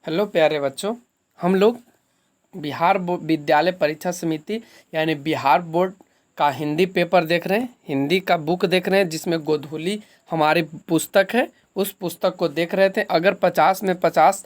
Hello प्यारे बच्चों। हम लोग विद्यालय परीक्षा समिति यानी बिहार बोर्ड का हिंदी पेपर देख रहे हैं, हिंदी का बुक देख रहे हैं जिसमें गोधूली हमारी पुस्तक है। उस पुस्तक को देख रहे थे। अगर 50 में 50,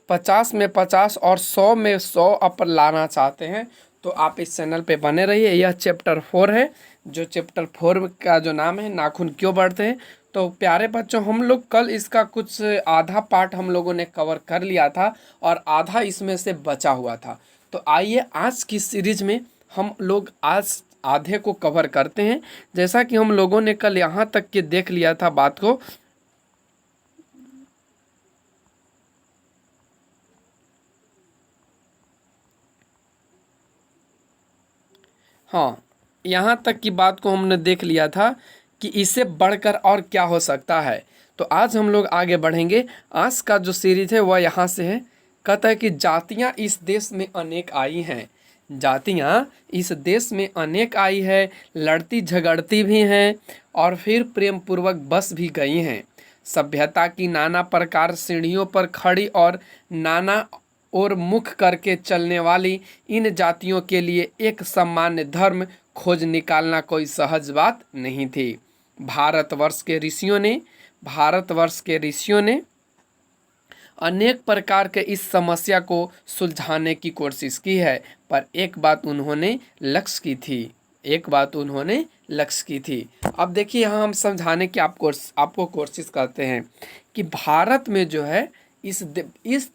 50 में 50 और 100 में 100 आप लाना चाहते हैं तो आप इस चैनल पे बने रहिए। यह चैप्टर 4 है, जो चैप्टर 4 का जो नाम है नाखून क्यों बढ़ते हैं। तो प्यारे बच्चों, हम लोग कल इसका कुछ आधा पार्ट हम लोगों ने कवर कर लिया था और आधा इसमें से बचा हुआ था। तो आइए आज की सीरीज में हम लोग आज आधे को कवर करते हैं। जैसा कि हम लोगों ने कल यहाँ तक के देख लिया था बात को। हाँ, यहाँ तक की बात को हमने देख लिया था कि इससे बढ़कर और क्या हो सकता है। तो आज हम लोग आगे बढ़ेंगे। आज का जो सीरीज है वह यहाँ से है। कहता है कि जातियाँ इस देश में अनेक आई हैं। जातियाँ इस देश में अनेक आई है, लड़ती झगड़ती भी हैं और फिर प्रेम पूर्वक बस भी गई हैं। सभ्यता की नाना प्रकार सीढ़ियों पर खड़ी और नाना और मुख करके चलने वाली इन जातियों के लिए एक सामान्य धर्म खोज निकालना कोई सहज बात नहीं थी। भारतवर्ष के ऋषियों ने अनेक प्रकार के इस समस्या को सुलझाने की कोशिश की है, पर एक बात उन्होंने लक्ष्य की थी। अब देखिए, यहाँ हम समझाने की आपको कोशिश करते हैं कि भारत में जो है इस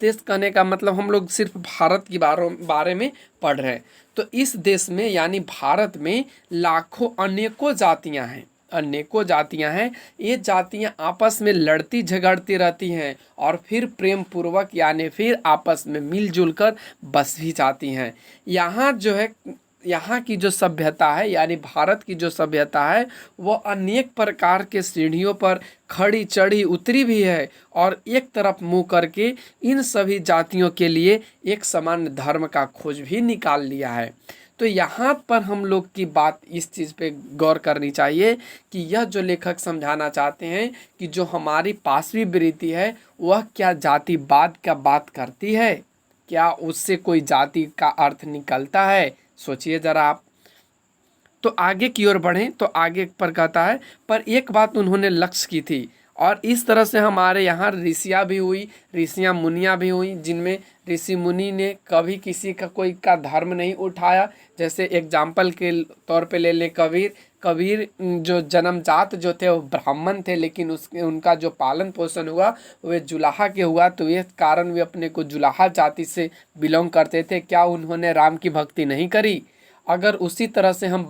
देश कहने का मतलब हम लोग सिर्फ भारत के बारे में पढ़ रहे हैं। तो इस देश में यानी भारत में लाखों अनेकों जातियां हैं। ये जातियां आपस में लड़ती झगड़ती रहती हैं और फिर प्रेम पूर्वक यानी फिर आपस में मिलजुल कर बस भी जाती हैं। यहाँ की जो सभ्यता है यानी भारत की जो सभ्यता है वह अनेक प्रकार के सीढ़ियों पर खड़ी चढ़ी उतरी भी है और एक तरफ मुंह करके इन सभी जातियों के लिए एक समान धर्म का खोज भी निकाल लिया है। तो यहाँ पर हम लोग की बात इस चीज़ पे गौर करनी चाहिए कि यह जो लेखक समझाना चाहते हैं कि जो हमारी पांचवी वृत्ति है वह क्या जातिवाद का बात करती है, क्या उससे कोई जाति का अर्थ निकलता है। सोचिए ज़रा आप। तो आगे की ओर बढ़ें तो आगे पर कहता है, पर एक बात उन्होंने लक्ष्य की थी और इस तरह से हमारे यहाँ ऋषियाँ भी हुई, ऋषियाँ मुनियाँ भी हुई, जिनमें ऋषि मुनि ने कभी किसी का कोई का धर्म नहीं उठाया। जैसे एग्जाम्पल के तौर पे ले लें कबीर जो जन्मजात जो थे वो ब्राह्मण थे, लेकिन उनका जो पालन पोषण हुआ वे जुलाहा के हुआ, तो ये कारण वे अपने को जुलाहा जाति से बिलोंग करते थे। क्या उन्होंने राम की भक्ति नहीं करी? अगर उसी तरह से हम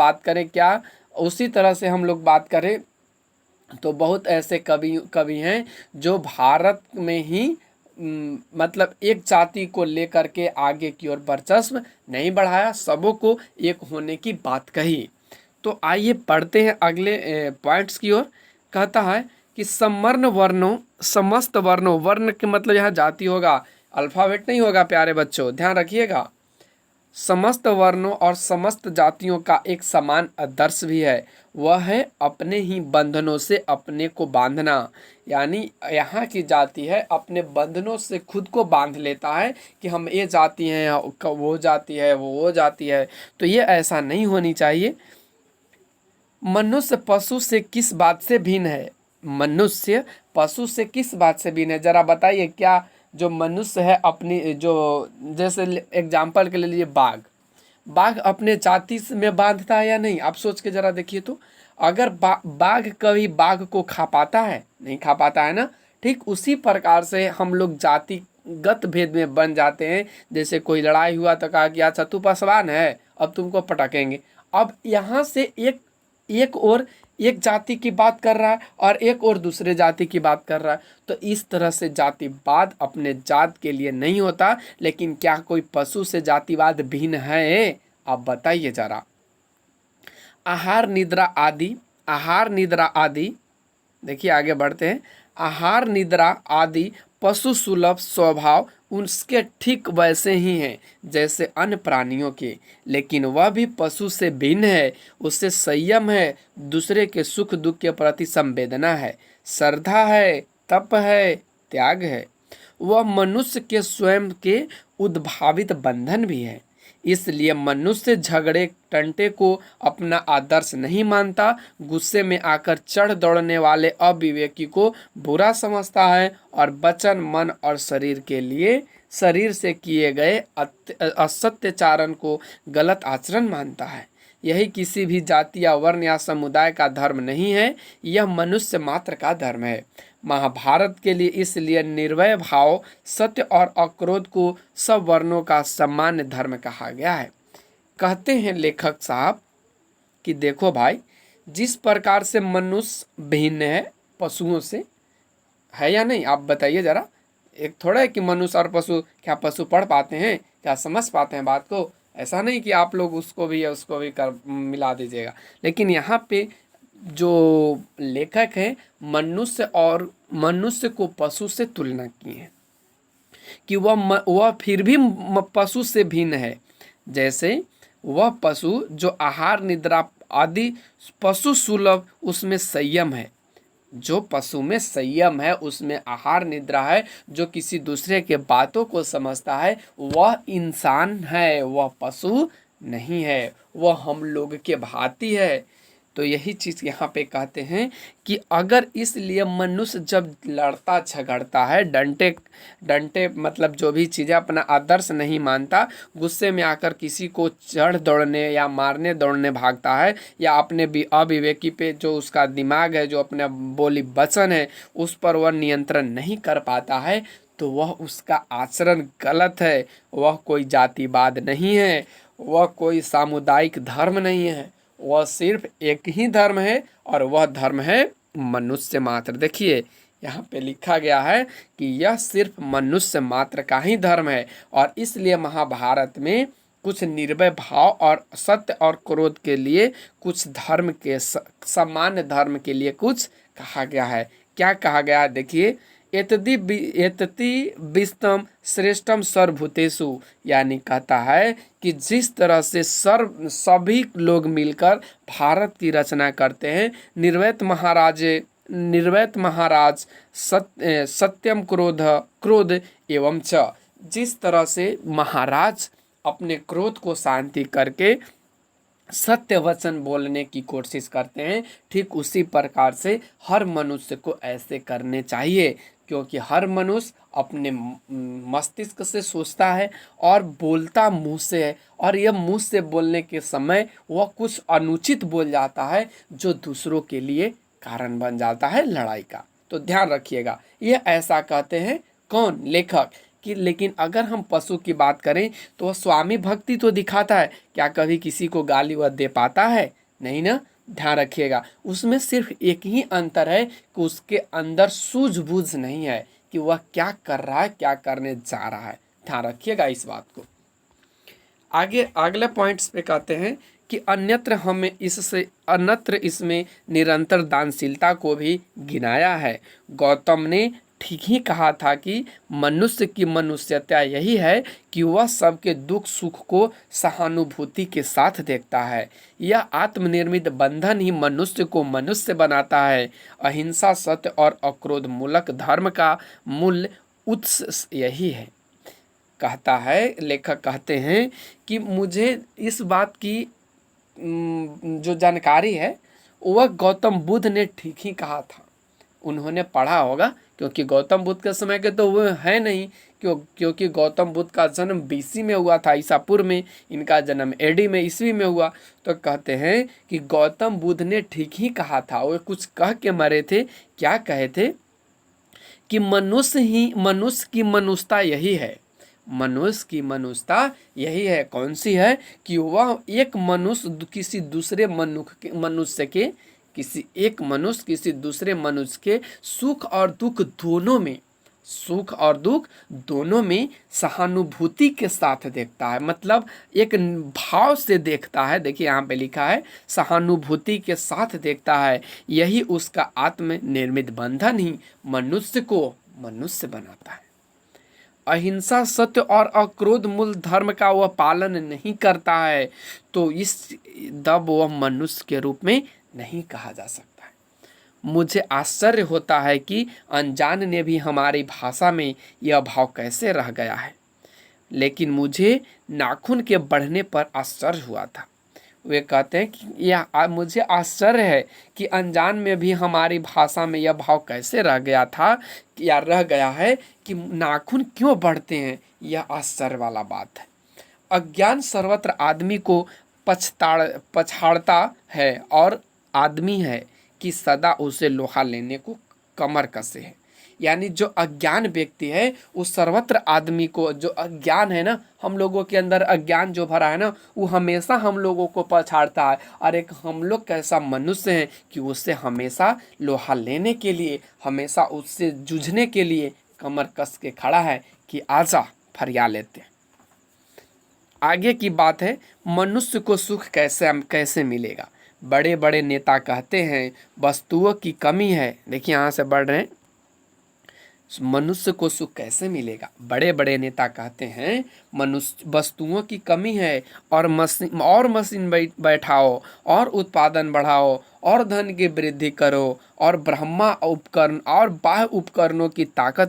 बात करें तो बहुत ऐसे कवि हैं जो भारत में ही मतलब एक जाति को लेकर के आगे की ओर वर्चस्व नहीं बढ़ाया, सबों को एक होने की बात कही। तो आइए पढ़ते हैं अगले पॉइंट्स की ओर। कहता है कि समस्त वर्णों, वर्ण के मतलब यहाँ जाति होगा, अल्फाबेट नहीं होगा प्यारे बच्चों, ध्यान रखिएगा। समस्त वर्णों और समस्त जातियों का एक समान आदर्श भी है, वह है अपने ही बंधनों से अपने को बांधना। यानी यहाँ की जाति है अपने बंधनों से खुद को बांध लेता है कि हम ये जाति हैं, वो जाति है, वो जाति है। तो ये ऐसा नहीं होनी चाहिए। मनुष्य पशु से किस बात से भिन्न है? मनुष्य पशु से किस बात से भिन्न है, जरा बताइए। क्या जो मनुष्य है अपनी जो, जैसे एग्जाम्पल के लिए लीजिए बाघ अपने जाति में बांधता है या नहीं? आप सोच के जरा देखिए तो। अगर बाघ कभी बाघ को खा पाता है? नहीं खा पाता है ना। ठीक उसी प्रकार से हम लोग जातिगत भेद में बन जाते हैं। जैसे कोई लड़ाई हुआ तो कहा कि अच्छा तू पासवान है, अब तुमको पटकेंगे। अब यहाँ से एक और एक जाति की बात कर रहा है और एक और दूसरे जाति की बात कर रहा है। तो इस तरह से जातिवाद अपने जात के लिए नहीं होता। लेकिन क्या कोई पशु से जातिवाद भिन्न है? आप बताइए जरा। आहार निद्रा आदि देखिए आगे बढ़ते हैं। आहार निद्रा आदि पशु सुलभ स्वभाव उसके ठीक वैसे ही हैं जैसे अन्य प्राणियों के, लेकिन वह भी पशु से भिन्न है। उससे संयम है, दूसरे के सुख दुख के प्रति संवेदना है, श्रद्धा है, तप है, त्याग है। वह मनुष्य के स्वयं के उद्भावित बंधन भी है। इसलिए मनुष्य झगड़े टंटे को अपना आदर्श नहीं मानता, गुस्से में आकर चढ़ दौड़ने वाले अविवेकी को बुरा समझता है और वचन, मन और शरीर के लिए शरीर से किए गए असत्याचरण को गलत आचरण मानता है। यही किसी भी जाति या वर्ण या समुदाय का धर्म नहीं है, यह मनुष्य मात्र का धर्म है। महाभारत के लिए इसलिए निर्भय भाव, सत्य और अक्रोध को सब वर्णों का सामान्य धर्म कहा गया है। कहते हैं लेखक साहब कि देखो भाई, जिस प्रकार से मनुष्य भिन्न है पशुओं से, है या नहीं, आप बताइए जरा। एक थोड़ा है कि मनुष्य और पशु, क्या पशु पढ़ पाते हैं, क्या समझ पाते हैं बात को? ऐसा नहीं कि आप लोग उसको भी या उसको भी कर मिला दीजिएगा। लेकिन यहाँ पे जो लेखक है मनुष्य को पशु से तुलना की है कि वह फिर भी पशु से भिन्न है। जैसे वह पशु जो आहार निद्रा आदि पशु सुलभ, उसमें संयम है। जो पशु में संयम है, उसमें आहार निद्रा है, जो किसी दूसरे के बातों को समझता है, वह इंसान है, वह पशु नहीं है, वह हम लोग के भांति है। तो यही चीज़ यहाँ पे कहते हैं कि अगर इसलिए मनुष्य जब लड़ता झगड़ता है, डंटे मतलब जो भी चीज़ें अपना आदर्श नहीं मानता, गुस्से में आकर किसी को चढ़ दौड़ने या मारने दौड़ने भागता है, या अपने भी अविवेकी पे जो उसका दिमाग है, जो अपना बोली वचन है, उस पर वह नियंत्रण नहीं कर पाता है, तो वह उसका आचरण गलत है। वह कोई जातिवाद नहीं है, वह कोई सामुदायिक धर्म नहीं है, वह सिर्फ एक ही धर्म है और वह धर्म है मनुष्य मात्र। देखिए यहाँ पे लिखा गया है कि यह सिर्फ मनुष्य मात्र का ही धर्म है, और इसलिए महाभारत में कुछ निर्भय भाव और सत्य और क्रोध के लिए कुछ धर्म के सामान्य धर्म के लिए कुछ कहा गया है। क्या कहा गया है? देखिए, एतति विस्तम श्रेष्ठम सर्वभूतेषु, यानी कहता है कि जिस तरह से सभी लोग मिलकर भारत की रचना करते हैं, निर्वैत महाराज सत्यम क्रोध एवं च, जिस तरह से महाराज अपने क्रोध को शांति करके सत्य वचन बोलने की कोशिश करते हैं, ठीक उसी प्रकार से हर मनुष्य को ऐसे करने चाहिए, क्योंकि हर मनुष्य अपने मस्तिष्क से सोचता है और बोलता मुंह से है, और यह मुंह से बोलने के समय वह कुछ अनुचित बोल जाता है जो दूसरों के लिए कारण बन जाता है लड़ाई का। तो ध्यान रखिएगा, ये ऐसा कहते हैं कौन? लेखक। कि लेकिन अगर हम पशु की बात करें तो वह स्वामी भक्ति तो दिखाता है, क्या कभी किसी को गाली वह दे पाता है? नहीं ना। ध्यान रखिएगा, उसमें सिर्फ एक ही अंतर है कि उसके अंदर सूझबूझ नहीं है कि वह क्या कर रहा है, क्या करने जा रहा है। ध्यान रखिएगा इस बात को। आगे अगले पॉइंट्स पे कहते हैं कि अन्यत्र इसमें निरंतर दानशीलता को भी गिनाया है। गौतम ने ठीक ही कहा था कि मनुष्य की मनुष्यता यही है कि वह सबके दुख सुख को सहानुभूति के साथ देखता है। यह आत्मनिर्मित बंधन ही मनुष्य को मनुष्य बनाता है। अहिंसा, सत्य और अक्रोध मूलक धर्म का मूल उत्स यही है। कहता है लेखक, कहते हैं कि मुझे इस बात की जो जानकारी है वह गौतम बुद्ध ने ठीक ही कहा था। उन्होंने पढ़ा होगा, क्योंकि गौतम बुद्ध के समय के तो वो है नहीं, क्योंकि गौतम बुद्ध का जन्म BC में हुआ था, ईसा पूर्व में। इनका जन्म AD में, ईस्वी में हुआ। तो कहते हैं कि गौतम बुद्ध ने ठीक ही कहा था। वो कुछ कह के मरे थे। क्या कहे थे? कि मनुष्य की मनुष्यता यही है। मनुष्य की मनुष्यता यही है। कौन सी है? कि वह एक मनुष्य किसी दूसरे मनुष्य के किसी दूसरे मनुष्य के सुख और दुख दोनों में सहानुभूति के साथ देखता है, मतलब एक भाव से देखता है। देखिए यहाँ पे लिखा है सहानुभूति के साथ देखता है। यही उसका आत्मनिर्मित बंधन ही मनुष्य को मनुष्य बनाता है। अहिंसा, सत्य और अक्रोध मूल धर्म का वह पालन नहीं करता है तो वह मनुष्य के रूप में नहीं कहा जा सकता है। मुझे आश्चर्य होता है कि अनजान ने भी हमारी भाषा में यह भाव कैसे रह गया है। लेकिन मुझे नाखून के बढ़ने पर आश्चर्य हुआ था। वे कहते हैं कि मुझे आश्चर्य है कि अनजान में भी हमारी भाषा में यह भाव कैसे रह गया था या रह गया है कि नाखून क्यों बढ़ते हैं। यह आश्चर्य वाला बात है। अज्ञान सर्वत्र आदमी को पछाड़ता है और आदमी है कि सदा उसे लोहा लेने को कमर कसे है। यानी जो अज्ञान व्यक्ति है उस सर्वत्र आदमी को, जो अज्ञान है ना, हम लोगों के अंदर अज्ञान जो भरा है ना, वो हमेशा हम लोगों को पछाड़ता है। और एक हम लोग कैसा मनुष्य हैं कि उससे हमेशा लोहा लेने के लिए, हमेशा उससे जूझने के लिए कमर कस के खड़ा है कि आजा फरिया लेते हैं। आगे की बात है, मनुष्य को सुख कैसे मिलेगा। बड़े बड़े नेता कहते हैं वस्तुओं की कमी है। देखिए यहाँ से बढ़ रहे हैं, मनुष्य को सुख कैसे मिलेगा। बड़े बड़े नेता कहते हैं मनुष्य वस्तुओं की कमी है और मशीन बैठाओ और उत्पादन बढ़ाओ और धन की वृद्धि करो और ब्रह्मा उपकरण और बाह्य उपकरणों की ताकत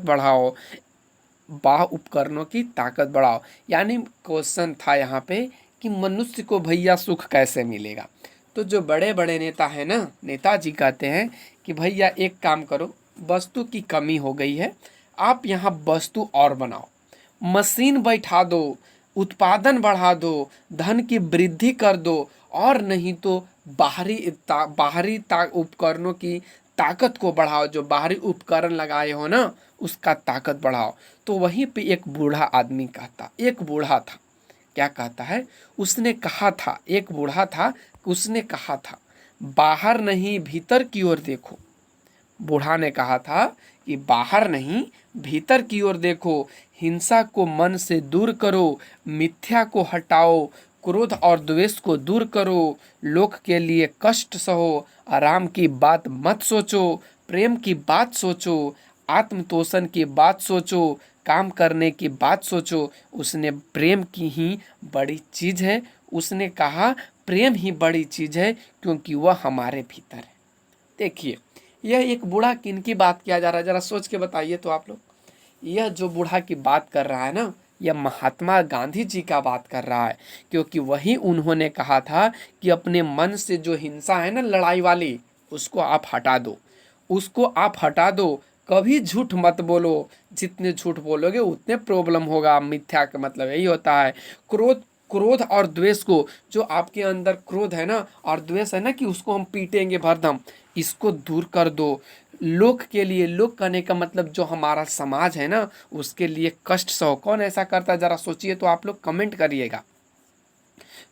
बढ़ाओ, यानी क्वेश्चन था यहाँ पे कि मनुष्य को भैया सुख कैसे मिलेगा। तो जो बड़े बड़े नेता है ना, नेताजी कहते हैं कि भैया एक काम करो, वस्तु की कमी हो गई है, आप यहाँ वस्तु और बनाओ, मशीन बैठा दो, उत्पादन बढ़ा दो, धन की वृद्धि कर दो, और नहीं तो बाहरी उपकरणों की ताकत को बढ़ाओ। जो बाहरी उपकरण लगाए हो ना उसका ताकत बढ़ाओ। तो वहीं पे एक बूढ़ा आदमी कहता, एक बूढ़ा था, क्या कहता है, उसने कहा था, एक बूढ़ा था, उसने कहा था बाहर नहीं भीतर की ओर देखो। बूढ़ा ने कहा था कि बाहर नहीं भीतर की ओर देखो, हिंसा को मन से दूर करो, मिथ्या को हटाओ, क्रोध और द्वेष को दूर करो, लोक के लिए कष्ट सहो, आराम की बात मत सोचो, प्रेम की बात सोचो, आत्मतोषण की बात सोचो, काम करने की बात सोचो। उसने प्रेम की ही बड़ी चीज़ है, उसने कहा प्रेम ही बड़ी चीज़ है क्योंकि वह हमारे भीतर है। देखिए यह एक बूढ़ा किन की बात किया जा रहा है, जरा सोच के बताइए तो आप लोग। यह जो बूढ़ा की बात कर रहा है ना, यह महात्मा गांधी जी का बात कर रहा है, क्योंकि वही उन्होंने कहा था कि अपने मन से जो हिंसा है ना, लड़ाई वाली, उसको आप हटा दो, उसको आप हटा दो। कभी झूठ मत बोलो, जितने झूठ बोलोगे उतने प्रॉब्लम होगा। मिथ्या का मतलब यही होता है। क्रोध और द्वेष को, जो आपके अंदर क्रोध है ना और द्वेष है ना कि उसको हम पीटेंगे भरदम, इसको दूर कर दो। लोक के लिए, लोक करने का मतलब जो हमारा समाज है ना उसके लिए कष्ट सहो। कौन ऐसा करता है, जरा सोचिए तो आप लोग कमेंट करिएगा।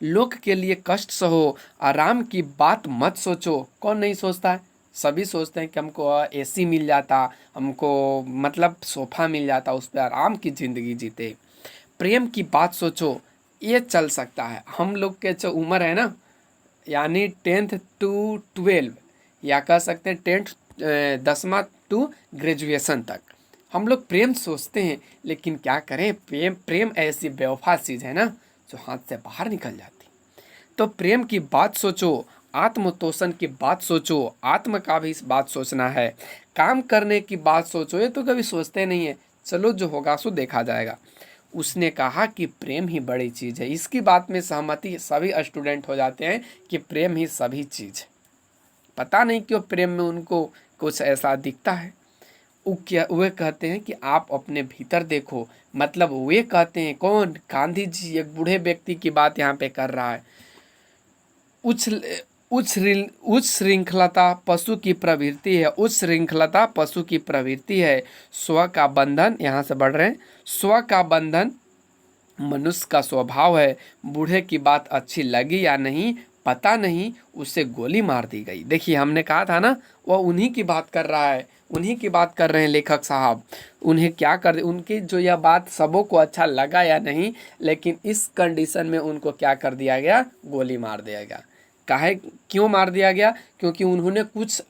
लोक के लिए कष्ट सहो, आराम की बात मत सोचो। कौन नहीं सोचता है, सभी सोचते हैं कि हमको एसी मिल जाता, हमको मतलब सोफा मिल जाता, उस पर आराम की ज़िंदगी जीते। प्रेम की बात सोचो, ये चल सकता है। हम लोग के जो उम्र है ना, यानी 10th to 12, या कह सकते हैं 10वीं टू ग्रेजुएशन तक हम लोग प्रेम सोचते हैं। लेकिन क्या करें, प्रेम ऐसी बेवफा चीज़ है ना जो हाथ से बाहर निकल जाती। तो प्रेम की बात सोचो, आत्मतोषण की बात सोचो, आत्म का भी इस बात सोचना है, काम करने की बात सोचो। ये तो कभी सोचते नहीं है, चलो जो होगा सो देखा जाएगा। उसने कहा कि प्रेम ही बड़ी चीज़ है। इसकी बात में सहमति सभी स्टूडेंट हो जाते हैं कि प्रेम ही सभी चीज़ है। पता नहीं क्यों प्रेम में उनको कुछ ऐसा दिखता है। वे कहते हैं कि आप अपने भीतर देखो। मतलब वे कहते हैं, कौन, गांधी जी एक बूढ़े व्यक्ति की बात यहाँ पे कर रहा है। उच्च श्रृंखलता पशु की प्रवृत्ति है, उच्च श्रृंखलता पशु की प्रवृत्ति है। स्व का बंधन, यहाँ से बढ़ रहे हैं, स्व का बंधन मनुष्य का स्वभाव है। बूढ़े की बात अच्छी लगी या नहीं पता नहीं, उसे गोली मार दी गई। देखिए हमने कहा था ना, वह उन्हीं की बात कर रहा है, उन्हीं की बात कर रहे हैं लेखक साहब। उन्हें क्या कर, उनकी जो यह बात सबों को अच्छा लगा या नहीं, लेकिन इस कंडीशन में उनको क्या कर दिया गया, गोली मार दिया गया। काहे, क्यों मार दिया गया, क्योंकि उन्होंने कुछ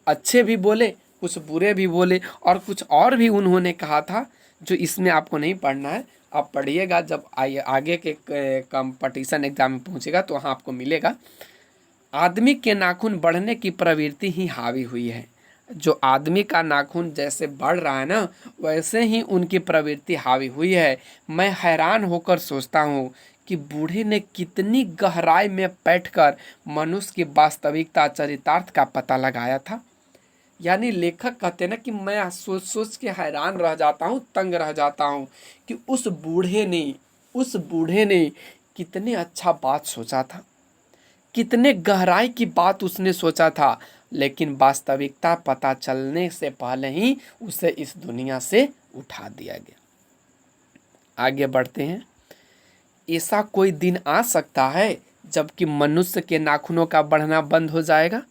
अच्छे भी बोले, कुछ बुरे भी बोले, और कुछ और भी उन्होंने कहा था जो इसमें आपको नहीं पढ़ना है। आप पढ़िएगा जब आगे के कंपटीशन एग्जाम में पहुंचेगा तो वहाँ आपको मिलेगा। आदमी के नाखून बढ़ने की प्रवृत्ति ही हावी हुई है। जो आदमी का नाखून जैसे बढ़ रहा है ना, वैसे ही उनकी प्रवृत्ति हावी हुई है। मैं हैरान होकर सोचता हूँ कि बूढ़े ने कितनी गहराई में बैठकर मनुष्य की वास्तविकता चरितार्थ का पता लगाया था। यानी लेखक कहते हैं ना कि मैं सोच सोच के हैरान रह जाता हूँ, तंग रह जाता हूँ कि उस बूढ़े ने कितने अच्छा बात सोचा था, कितने गहराई की बात उसने सोचा था, लेकिन वास्तविकता पता चलने से पहले ही उसे इस दुनिया से उठा दिया गया। आगे बढ़ते हैं। ऐसा कोई दिन आ सकता है जबकि मनुष्य के नाखूनों का बढ़ना बंद हो जाएगा।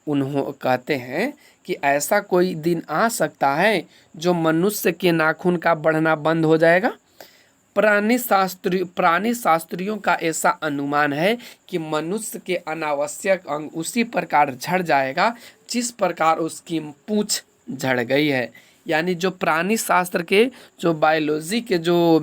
उन्होंने कहते हैं कि ऐसा कोई दिन आ सकता है जो मनुष्य के नाखून का बढ़ना बंद हो जाएगा। प्राणी शास्त्रियों का ऐसा अनुमान है कि मनुष्य के अनावश्यक अंग उसी प्रकार झड़ जाएगा जिस प्रकार उसकी पूंछ झड़ गई है। यानी जो प्राणी शास्त्र के, जो बायोलॉजी के जो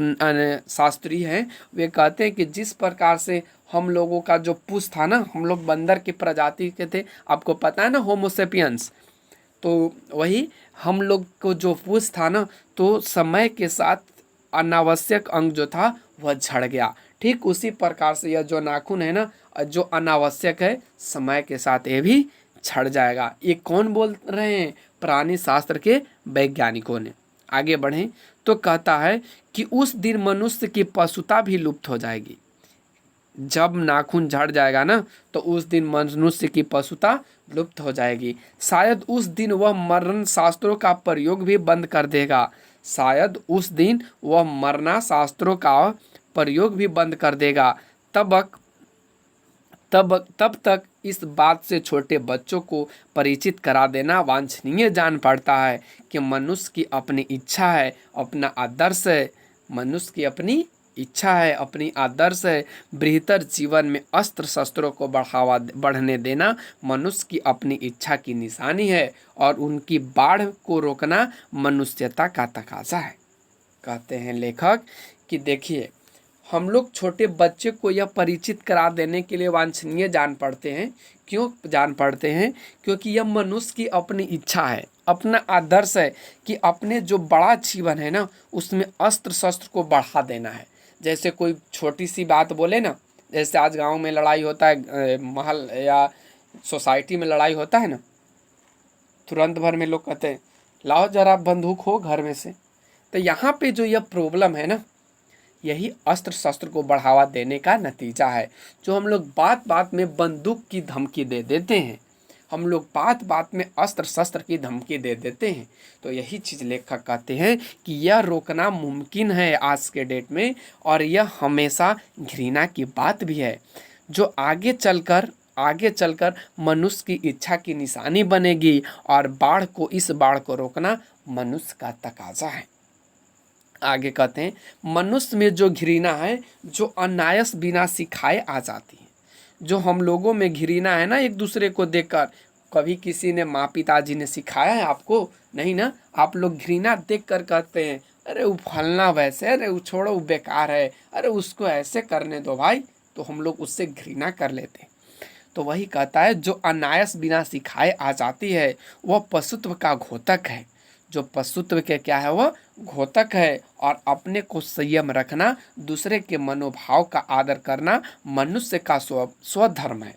शास्त्री हैं, वे कहते हैं कि जिस प्रकार से हम लोगों का जो पूंछ था ना, हम लोग बंदर की प्रजाति के थे, आपको पता है ना, होमोसेपियंस। तो वही हम लोग को जो पूंछ था ना, तो समय के साथ अनावश्यक अंग जो था वह झड़ गया। ठीक उसी प्रकार से यह जो नाखून है ना, जो अनावश्यक है, समय के साथ ये भी झड़ जाएगा। ये कौन बोल रहे हैं? प्राणी शास्त्र के वैज्ञानिकों ने। आगे बढ़ें तो कहता है कि उस दिन मनुष्य की पशुता भी लुप्त हो जाएगी। जब नाखून झड़ जाएगा ना, तो उस दिन मनुष्य की पशुता लुप्त हो जाएगी। शायद उस दिन वह मरण शास्त्रों का प्रयोग भी बंद कर देगा। शायद उस दिन वह मरना शास्त्रों का प्रयोग भी बंद कर देगा। तब तक इस बात से छोटे बच्चों को परिचित करा देना वांछनीय जान पड़ता है कि मनुष्य की अपनी इच्छा है, अपना आदर्श है। मनुष्य की अपनी इच्छा है, अपनी आदर्श है। बेहतर जीवन में अस्त्र शस्त्रों को बढ़ने देना मनुष्य की अपनी इच्छा की निशानी है और उनकी बाढ़ को रोकना मनुष्यता का तकाजा है। कहते हैं लेखक कि देखिए, हम लोग छोटे बच्चे को यह परिचित करा देने के लिए वांछनीय जान पड़ते हैं। क्यों जान पड़ते हैं? क्योंकि यह मनुष्य की अपनी इच्छा है, अपना आदर्श है कि अपने जो बड़ा जीवन है ना, उसमें अस्त्र शस्त्र को बढ़ा देना है। जैसे कोई छोटी सी बात बोले ना, जैसे आज गांव में लड़ाई होता है, महल या सोसाइटी में लड़ाई होता है ना, तुरंत भर में लोग कहते हैं लाओ जरा बंदूक हो घर में से। तो यहाँ पे जो यह प्रॉब्लम है ना, यही अस्त्र शस्त्र को बढ़ावा देने का नतीजा है। जो हम लोग बात बात में बंदूक की धमकी दे देते हैं, हम लोग बात बात में अस्त्र शस्त्र की धमकी दे देते हैं, तो यही चीज़ लेखक कहते हैं कि यह रोकना मुमकिन है आज के डेट में, और यह हमेशा घृणा की बात भी है जो आगे चलकर मनुष्य की इच्छा की निशानी बनेगी। और इस बाढ़ को रोकना मनुष्य का तकाजा है। आगे कहते हैं, मनुष्य में जो घृणा है, जो अनायास बिना सिखाए आ जाती है। जो हम लोगों में घृणा है ना, एक दूसरे को देखकर, कभी किसी ने माँ पिताजी ने सिखाया है आपको? नहीं ना। आप लोग घृणा देखकर कहते हैं अरे वो फलना वैसे, अरे वो छोड़ो, वो बेकार है, अरे उसको ऐसे करने दो भाई, तो हम लोग उससे घृणा कर लेते हैं। तो वही कहता है, जो अनायास बिना सिखाए आ जाती है वह पशुत्व का घोतक है। जो पशुत्व के क्या है, वह घोतक है। और अपने को संयम रखना, दूसरे के मनोभाव का आदर करना मनुष्य का स्वधर्म है।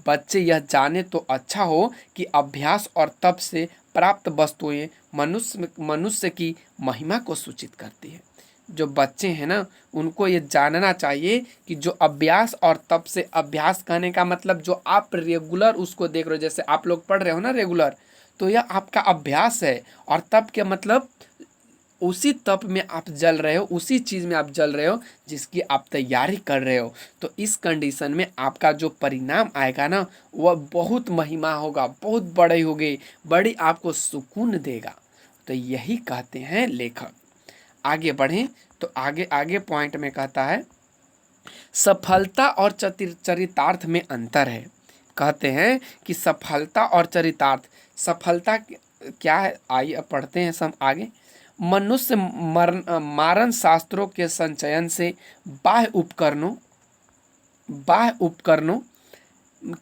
बच्चे यह जाने तो अच्छा हो कि अभ्यास और तप से प्राप्त वस्तुएं मनुष्य की महिमा को सूचित करती है। जो बच्चे हैं ना, उनको ये जानना चाहिए कि जो अभ्यास और तप से, अभ्यास कहने का मतलब जो आप रेगुलर उसको देख रहे हो, जैसे आप लोग पढ़ रहे हो ना रेगुलर, तो यह आपका अभ्यास है। और तप के मतलब उसी तप में आप जल रहे हो, उसी चीज़ में आप जल रहे हो जिसकी आप तैयारी कर रहे हो। तो इस कंडीशन में आपका जो परिणाम आएगा ना, वह बहुत महिमा होगा, बहुत बड़ी होगी, बड़ी आपको सुकून देगा। तो यही कहते हैं लेखक। आगे बढ़ें तो आगे पॉइंट में कहता है, सफलता और चरितार्थ में अंतर है। कहते हैं कि सफलता और चरितार्थ, सफलता क्या है, आइए पढ़ते हैं सब आगे। मनुष्य मारण शास्त्रों के संचयन से बाह्य उपकरणों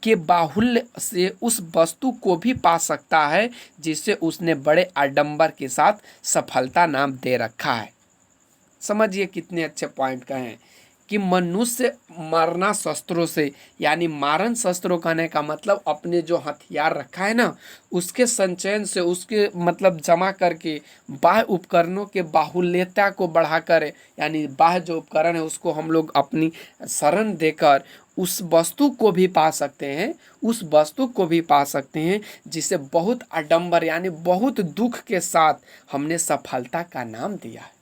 के बाहुल्य से उस वस्तु को भी पा सकता है जिसे उसने बड़े आडंबर के साथ सफलता नाम दे रखा है। समझिए कितने अच्छे पॉइंट कहे हैं कि मनुष्य मारना शस्त्रों से, यानी मारन शस्त्रों कहने का मतलब अपने जो हथियार रखा है ना उसके संचयन से, उसके मतलब जमा करके बाह्य उपकरणों के बाहुल्यता को बढ़ाकर, यानी बाह्य जो उपकरण है उसको हम लोग अपनी शरण देकर उस वस्तु को भी पा सकते हैं, उस वस्तु को भी पा सकते हैं जिसे बहुत आडंबर यानी बहुत दुख के साथ हमने सफलता का नाम दिया है।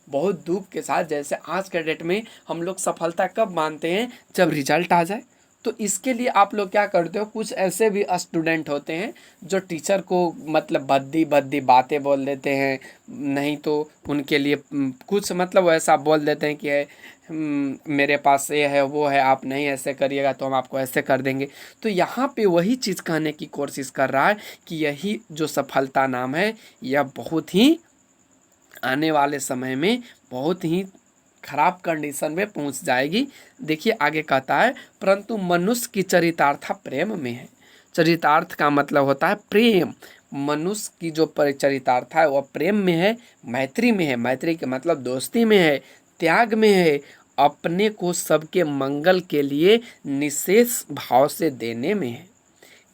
बहुत दुख के साथ, जैसे आज के डेट में हम लोग सफलता कब मानते हैं, जब रिजल्ट आ जाए। तो इसके लिए आप लोग क्या करते हो, कुछ ऐसे भी स्टूडेंट होते हैं जो टीचर को मतलब भद्दी भद्दी बातें बोल देते हैं, नहीं तो उनके लिए कुछ मतलब ऐसा बोल देते हैं कि मेरे पास ये है वो है, आप नहीं ऐसे करिएगा तो हम आपको ऐसे कर देंगे। तो यहाँ पे वही चीज़ कहने की कोशिश कर रहा है कि यही जो सफलता नाम है यह बहुत ही आने वाले समय में बहुत ही खराब कंडीशन में पहुंच जाएगी। देखिए आगे कहता है, परंतु मनुष्य की चरितार्थ प्रेम में है। चरितार्थ का मतलब होता है प्रेम। मनुष्य की जो चरितार्थ है वह प्रेम में है, मैत्री में है। मैत्री के मतलब दोस्ती में है, त्याग में है, अपने को सबके मंगल के लिए निशेष भाव से देने में है।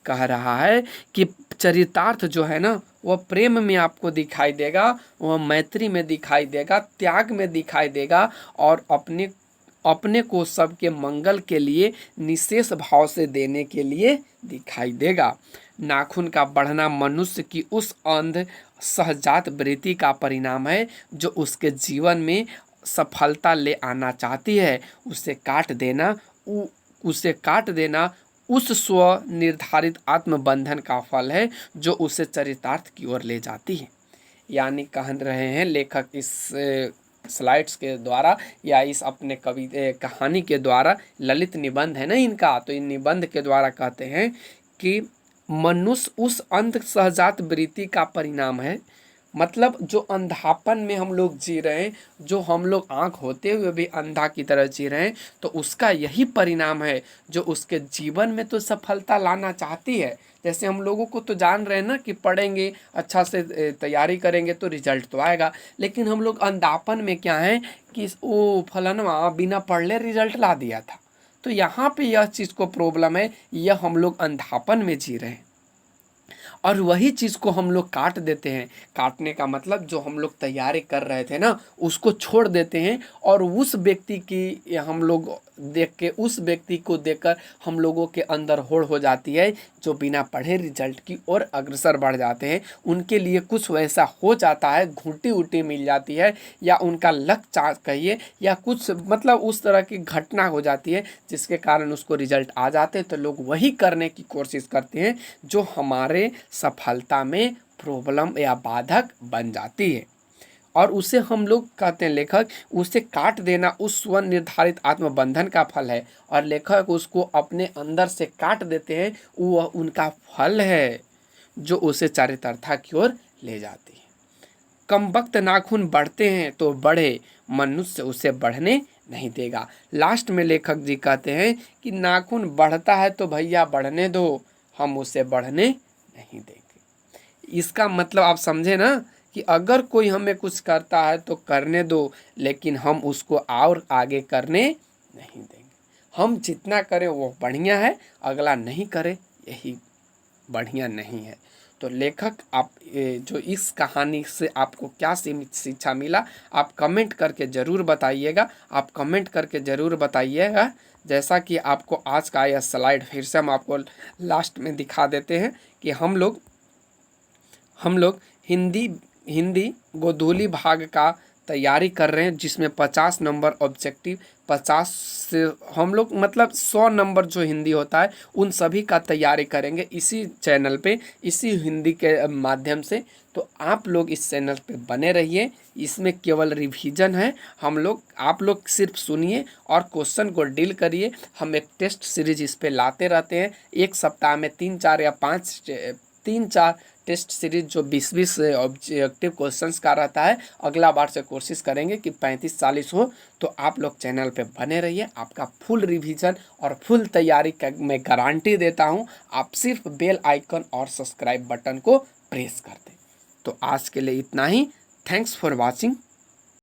कह रहा है कि चरितार्थ जो है ना वह प्रेम में आपको दिखाई देगा, वह मैत्री में दिखाई देगा, त्याग में दिखाई देगा और अपने को सबके मंगल के लिए निशेष भाव से देने के लिए दिखाई देगा। नाखून का बढ़ना मनुष्य की उस अंध सहजात वृत्ति का परिणाम है जो उसके जीवन में सफलता ले आना चाहती है। उसे काट देना उस स्व निर्धारित आत्मबंधन का फल है जो उसे चरितार्थ की ओर ले जाती है। यानी कह रहे हैं लेखक इस स्लाइड्स के द्वारा या इस अपने कहानी के द्वारा, ललित निबंध है ना इनका, तो इन निबंध के द्वारा कहते हैं कि मनुष्य उस अंध सहजात वृत्ति का परिणाम है। मतलब जो अंधापन में हम लोग जी रहे हैं, जो हम लोग आँख होते हुए भी अंधा की तरह जी रहे हैं, तो उसका यही परिणाम है जो उसके जीवन में तो सफलता लाना चाहती है। जैसे हम लोगों को तो जान रहे हैं ना कि पढ़ेंगे अच्छा से तैयारी करेंगे तो रिजल्ट तो आएगा, लेकिन हम लोग अंधापन में क्या है कि ओ फलाना बिना पढ़ले रिजल्ट ला दिया था। तो यहाँ पे यह चीज़ को प्रॉब्लम है, यह हम लोग अंधापन में जी रहे हैं और वही चीज़ को हम लोग काट देते हैं। काटने का मतलब जो हम लोग तैयारी कर रहे थे ना उसको छोड़ देते हैं और उस व्यक्ति की हम लोग देख के, उस व्यक्ति को देखकर हम लोगों के अंदर होड़ हो जाती है जो बिना पढ़े रिजल्ट की ओर अग्रसर बढ़ जाते हैं। उनके लिए कुछ वैसा हो जाता है, घुटी उटी मिल जाती है या उनका लक चार्ज कहिए या कुछ मतलब उस तरह की घटना हो जाती है जिसके कारण उसको रिजल्ट आ जाते हैं। तो लोग वही करने की कोशिश करते हैं जो हमारे सफलता में प्रॉब्लम या बाधक बन जाती है और उसे हम लोग कहते हैं, लेखक उसे काट देना उस स्व निर्धारित आत्मबंधन का फल है और लेखक उसको अपने अंदर से काट देते हैं, वह उनका फल है जो उसे चारितार्था की ओर ले जाती है। कम वक्त नाखून बढ़ते हैं तो बढ़े, मनुष्य उसे बढ़ने नहीं देगा। लास्ट में लेखक जी कहते हैं कि नाखून बढ़ता है तो भैया बढ़ने दो, हम उसे बढ़ने नहीं देंगे। इसका मतलब आप समझे ना कि अगर कोई हमें कुछ करता है तो करने दो, लेकिन हम उसको और आगे करने नहीं देंगे। हम जितना करें वो बढ़िया है, अगला नहीं करे यही बढ़िया नहीं है। तो लेखक आप जो इस कहानी से आपको क्या शिक्षा मिला आप कमेंट करके ज़रूर बताइएगा, आप कमेंट करके ज़रूर बताइएगा। जैसा कि आपको आज का यह स्लाइड फिर से हम आपको लास्ट में दिखा देते हैं कि हम लोग हिंदी गोधूली भाग का तैयारी कर रहे हैं जिसमें 50 नंबर ऑब्जेक्टिव, 50 से हम लोग मतलब 100 नंबर जो हिंदी होता है उन सभी का तैयारी करेंगे इसी चैनल पे, इसी हिंदी के माध्यम से। तो आप लोग इस चैनल पे बने रहिए, इसमें केवल रिवीजन है। आप लोग सिर्फ सुनिए और क्वेश्चन को डील करिए। हम एक टेस्ट सीरीज इस पे लाते रहते हैं, एक सप्ताह में 3-4 टेस्ट सीरीज जो 20-20 ऑब्जेक्टिव क्वेश्चंस का रहता है, अगला बार से कोशिश करेंगे कि 35-40 हो। तो आप लोग चैनल पे बने रहिए, आपका फुल रिवीजन और फुल तैयारी का मैं गारंटी देता हूँ। आप सिर्फ बेल आइकन और सब्सक्राइब बटन को प्रेस कर दें। तो आज के लिए इतना ही। Thanks for watching.